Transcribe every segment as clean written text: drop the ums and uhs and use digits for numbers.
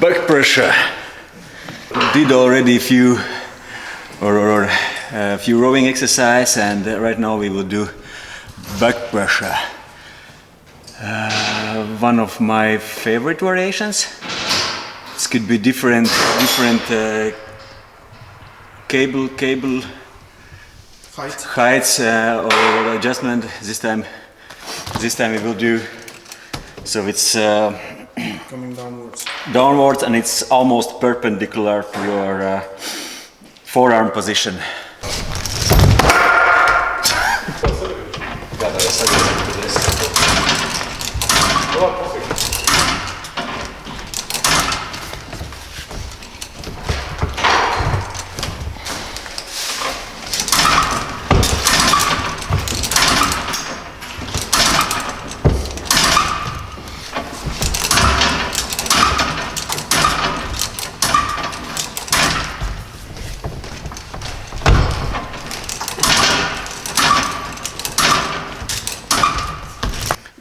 Back pressure. Did already a few rowing exercise, and right now we will do back pressure. One of my favorite variations. This could be different cable heights or adjustment. This time we will do. So it's coming downwards, and it's almost perpendicular to your forearm position.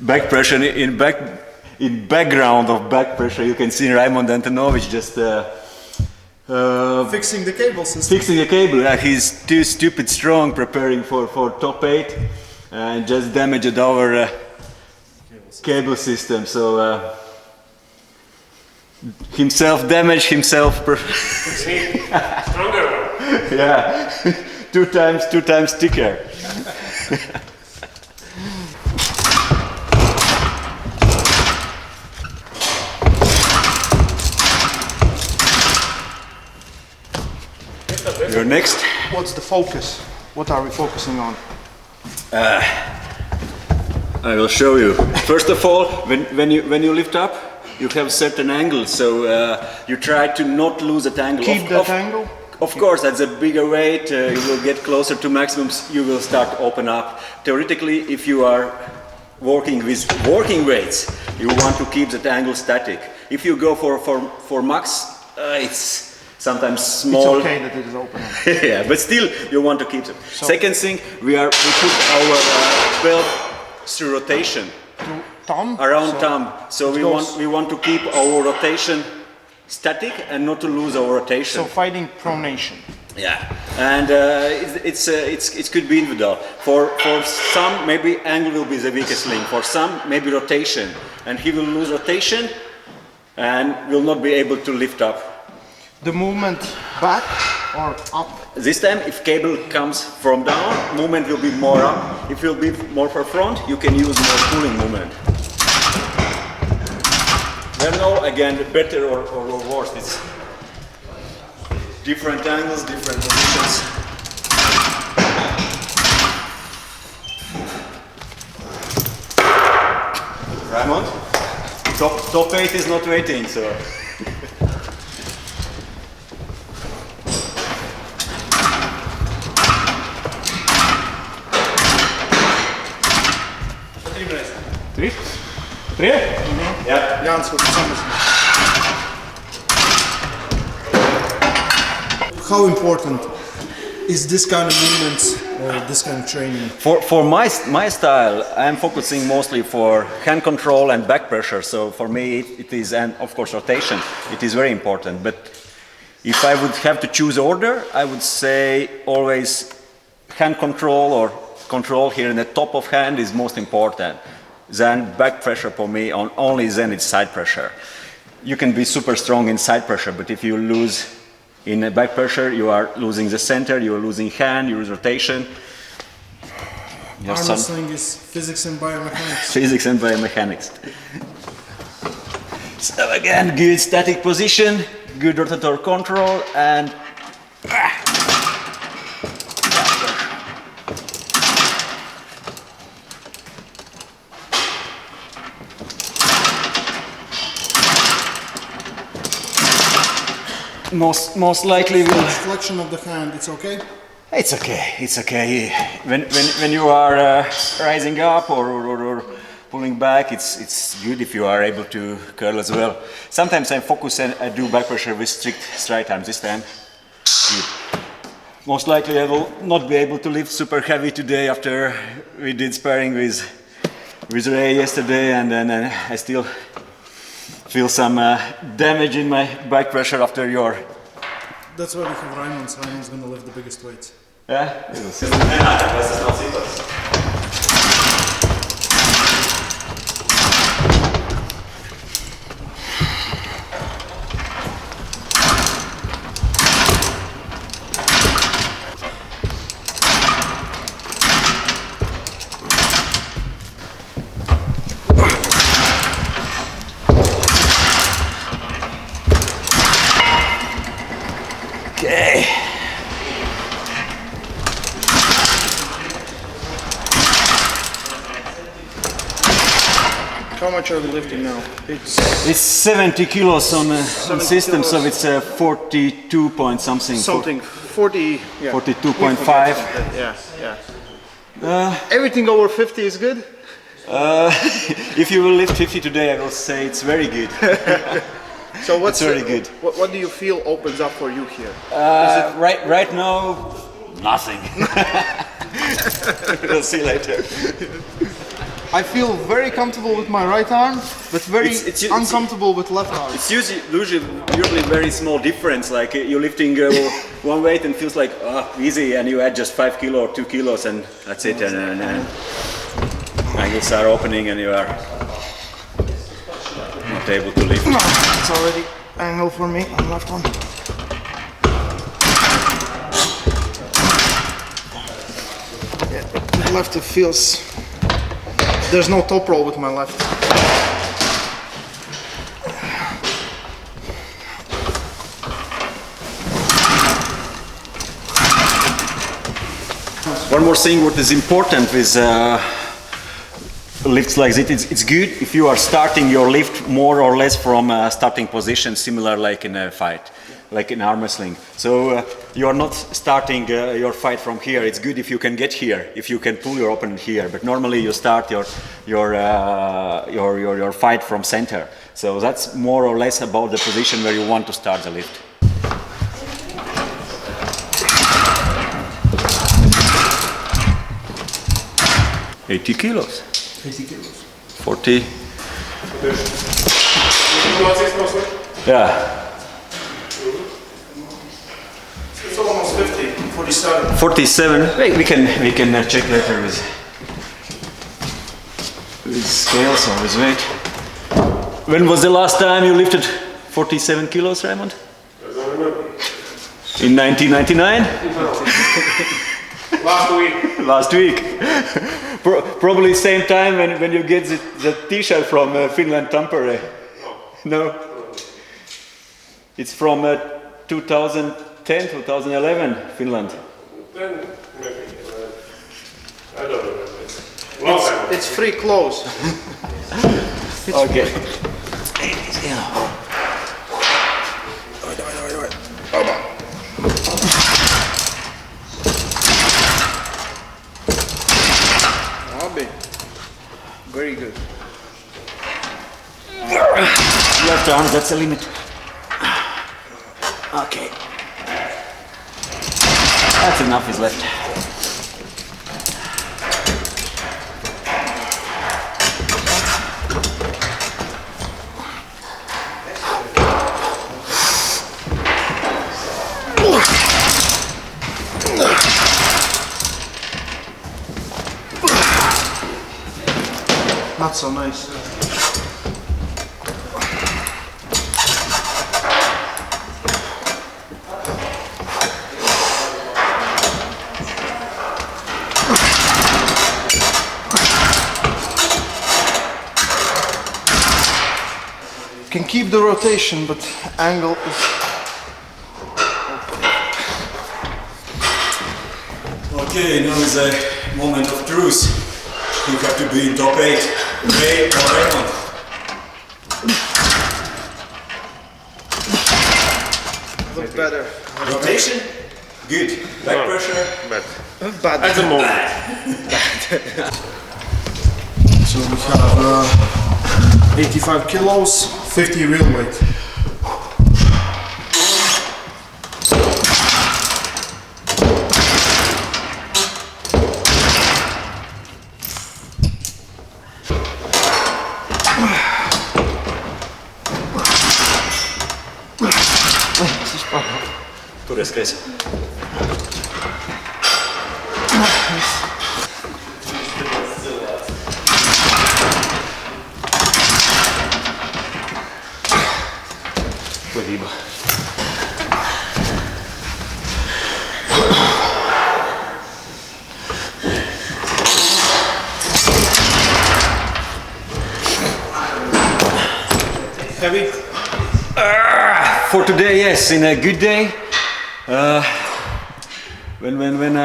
Back pressure in background of back pressure, you can see Raymond Antonovich just fixing the cable system. Fixing the cable. He's too stupid strong, preparing for top 8, and just damaged our cable system. So himself damaged himself. Stronger one. Yeah, two times thicker. You're next. What's the focus? What are we focusing on? I will show you. First of all, when you lift up, you have certain angles, so you try to not lose that angle. Keep that angle? Of course, as a bigger weight, you will get closer to maximums, you will start to open up. Theoretically, if you are working with working weights, you want to keep that angle static. If you go for max, it's sometimes small. It's okay that it is open. Yeah, but still you want to keep it. So, second thing, we put our belt through rotation. To thumb? Around thumb. So we want to keep our rotation static and not to lose our rotation. So fighting pronation. Yeah, and it could be individual. For some, maybe angle will be the weakest link. For some, maybe rotation, and he will lose rotation and will not be able to lift up. The movement back or up? This time, if cable comes from down, movement will be more up. If it will be more for front, you can use more pulling movement. There no, again, better or worse. It's different angles, different positions. Raymond, top 8 is not waiting, so. Three? Mm-hmm. Yeah. Jan, so how important is this kind of movements or this kind of training? For my style, I'm focusing mostly for hand control and back pressure. So for me, it is, and of course rotation. It is very important. But if I would have to choose order, I would say always hand control or control here in the top of hand is most important. Then back pressure for me, only then it's side pressure. You can be super strong in side pressure, but if you lose in back pressure, you are losing the center, you are losing hand, you lose rotation. Arm wrestling is physics and biomechanics. Physics and biomechanics. So again, good static position, good rotator control, and most likely will. Flexion of the hand, it's okay? It's okay. It's okay. When you are rising up or pulling back, it's good if you are able to curl as well. Sometimes I focus and I do back pressure with strict straight arms. This time, good. Most likely I will not be able to lift super heavy today after we did sparring with Ray yesterday, and then I still feel some damage in my back pressure after your. That's why we have Raimond's. Raimond's gonna lift the biggest weights. Yeah? Okay. How much are we lifting now? It's 70 kilos on system, kilos. so it's 42 point something. Something 40. Yeah. 42.5. Yeah. Everything over 50 is good. If you will lift 50 today, I will say it's very good. So what's It's very good. What do you feel opens up for you here? Right now, nothing. We'll see later. I feel very comfortable with my right arm, but very It's uncomfortable with left arm. It's usually very small difference. Like you're lifting one weight and feels like easy, and you add just 5 kilo or 2 kilos, and that's it. And angles are opening, and you are not able to lift. It's already angle for me on left one. Yeah, left it feels. There's no Toproll with my left. One more thing, what is important with lifts like this, it's good if you are starting your lift more or less from a starting position, similar like in a fight, like in arm wrestling. So you are not starting your fight from here. It's good if you can get here, if you can pull your opponent here. But normally you start your fight from center. So that's more or less about the position where you want to start the lift. $80 kilos. 80 kilos. 40. Yeah. It's almost 50. 47. 47. Wait, we can check later with scales or with weight. When was the last time you lifted 47 kilos, Raymond? I don't remember. In 1999? Last week. Last week. Probably same time when you get the t-shirt from Finland Tampere. No? It's from 2010, 2011, Finland. Then maybe. I don't remember. Long time. It's free clothes. Okay. Very good. Left arm, that's the limit. Okay. That's enough is left. Not so nice. Can keep the rotation, but angle is. Okay, now is a moment of truth. You have to be in top 8. Ray or Raymond? Look better. Rotation? Good. Back pressure? Bad. At the moment. So we have 85 kilos, 50 real weight. Tu descrece. Foi viva. Heavy? For today, yes, in a good day, when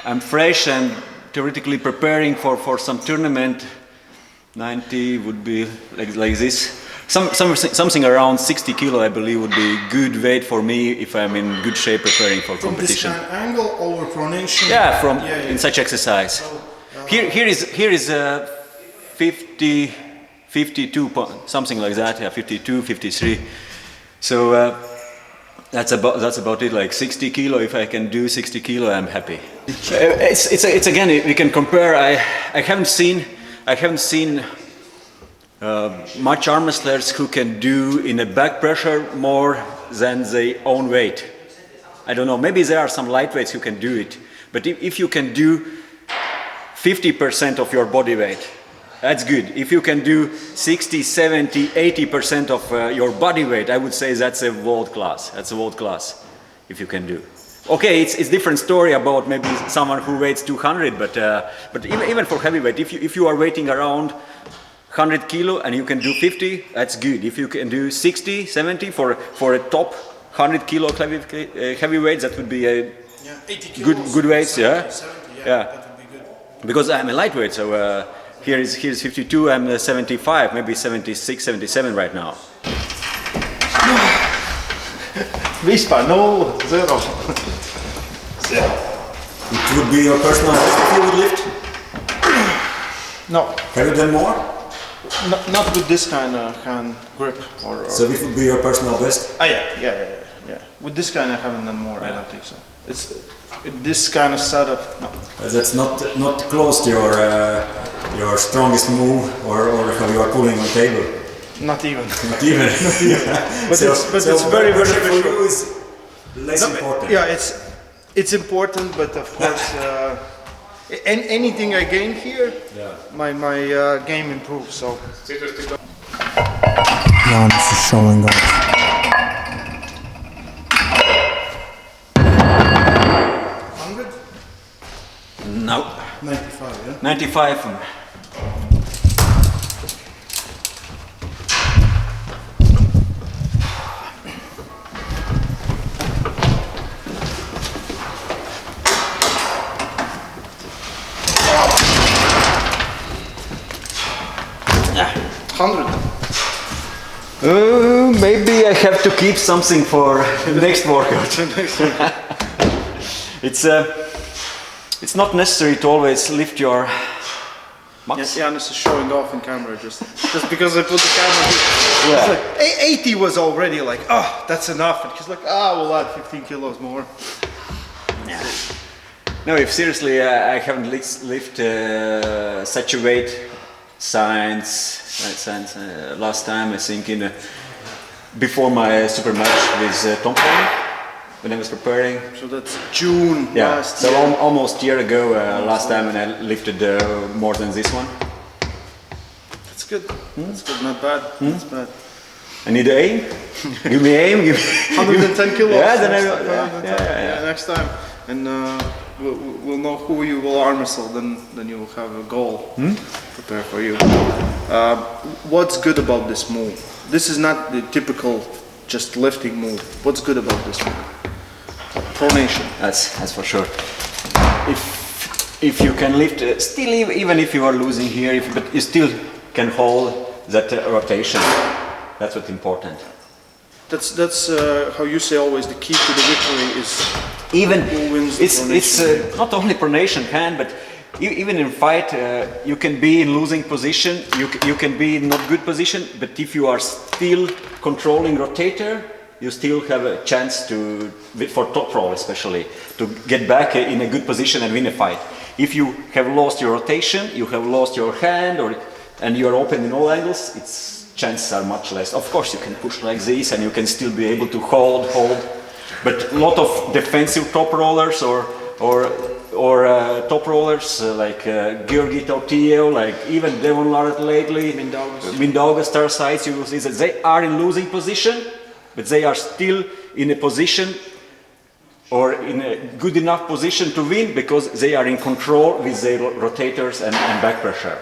I'm fresh and theoretically preparing for some tournament, 90 would be like this. Something around 60 kilo, I believe, would be good weight for me if I'm in good shape preparing for From this competition. kind of angle, over pronation? Yeah, Yeah. in such exercise. So, Here is 50, 52, something like that. Yeah, 52, 53. So that's about it. Like 60 kilo. If I can do 60 kilo, I'm happy. It's again, we can compare. I haven't seen much arm wrestlers who can do in a back pressure more than their own weight. I don't know. Maybe there are some lightweights who can do it, but if you can do 50% of your body weight, that's good. If you can do 60, 70, 80% of your body weight, I would say that's a world class. That's a world class if you can do. Okay, it's different story about maybe someone who weighs 200, but even for heavyweight, if you are weighting around 100 kilo and you can do 50, that's good. If you can do 60, 70 for a top 100 kilo heavyweight, that would be a 80 good weights, 70, yeah. 70, Yeah. that would be good. Because I'm a lightweight, so here is 52, I'm 75, maybe 76, 77 right now. Vispār 0, 0. It would be your personal best if you would lift? No, Have you done more? not with this kind of hand grip or So it would be your personal best? yeah. With this kind I haven't done more, I don't think so. It's this kind of setup, no. That's not close to your strongest move or how you are pulling on the table. Not even. Not even. But it's very for difficult. you is less important. Yeah, it's important, but of course, anything I gain here, my game improves. So. Janis is showing off. 100? No. 95, yeah? 95. Maybe I have to keep something for the next workout. It's not necessary to always lift your max. Yes, Janis is showing off in camera just because I put the camera here. Yeah. It's like 80 was already like, oh, that's enough. And he's like, we'll add 15 kilos more. Yeah. No, if seriously, I haven't lifted such a weight since last time, I think before my super match with Toproll, when I was preparing. So that's June last so year. almost a year ago, last time when I lifted more than this one. That's good. That's good, not bad. That's bad. I need to aim. Give me aim. Give me 110 kilos. Yeah, then next time. And we'll know who you will arm wrestle. Then you will have a goal. Prepare for you. What's good about this move? This is not the typical just lifting move. What's good about this move? Pronation. That's for sure. If you can lift, still even if you are losing here, but you still can hold that rotation. That's what's important. That's how you say always the key to the victory is Even who wins the it's pronation. not only pronation hand, but even in fight you can be in losing position. You can be in not good position, but if you are still controlling rotator, you still have a chance to, for Toproll especially, to get back in a good position and win a fight. If you have lost your rotation, you have lost your hand, and you are open in all angles, its chances are much less. Of course, you can push like this, and you can still be able to hold. But a lot of defensive top rollers or top rollers like Georgi Tortillo, like even Devon Larratt lately, Mindaugas star sides, you will see that they are in losing position, but they are still in a position or in a good enough position to win because they are in control with their rotators and back pressure.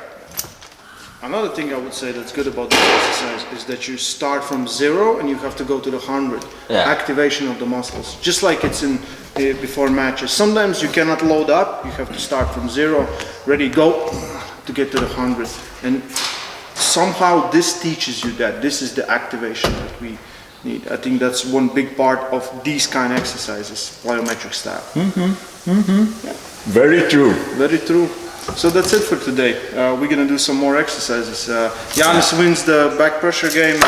Another thing I would say that's good about this exercise is that you start from 0 and you have to go to the 100. Yeah. Activation of the muscles, just like it's in before matches. Sometimes you cannot load up, you have to start from 0, ready, go, to get to the 100. And somehow this teaches you that this is the activation that we need. I think that's one big part of these kind of exercises, plyometric style. Yeah. Very true. Very true. So that's it for today. We're gonna do some more exercises. Janis wins the back pressure game.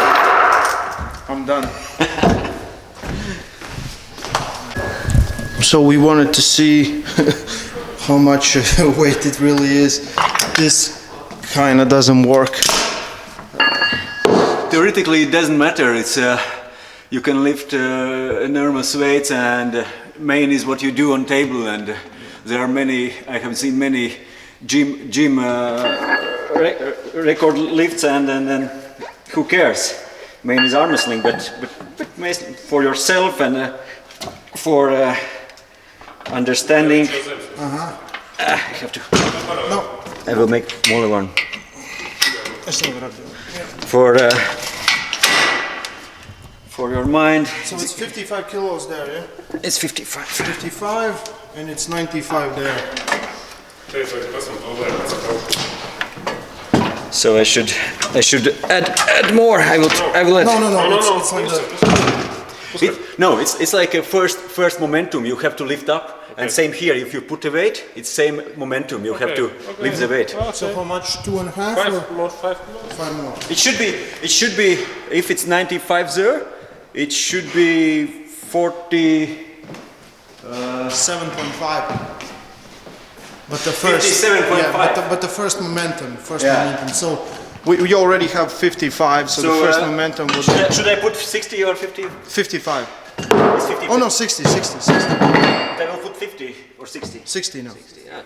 I'm done. So we wanted to see how much weight it really is. This kind of doesn't work. Theoretically, it doesn't matter. It's you can lift enormous weights, and main is what you do on table. And there are many. I have seen many gym record lifts, and then who cares? Main is arm wrestling, but for yourself and for understanding. I have to. No. I will make smaller one. For your mind. So it's 55 kilos there, yeah? It's 55. 55 and it's 95 there. So I should add more. I will add. No, it's like that. It's like a first momentum. You have to lift up, and same here. If you put a weight, it's same momentum. You have to lift the weight. So how much? 2.5 or 5 more? It should be. If it's 95 there, it should be 40. 7.5. But the first 57.5. but the first momentum. Yeah. So We already have 55, so the first momentum was Should I put 60 or 50? 55. It's 50. oh no, 60. Then I'll put 50 or 60. 60 now. 60, okay.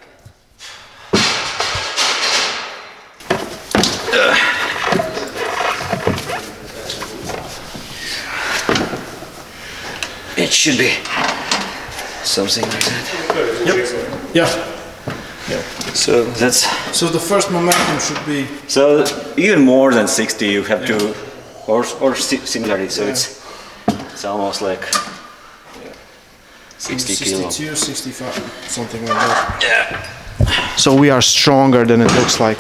It should be something like that. Yeah. So that's So the first momentum should be so even more than 60 you have to, or similarly. So it's almost like 60 kilo. 62, 65, something like that. Yeah. So we are stronger than it looks like.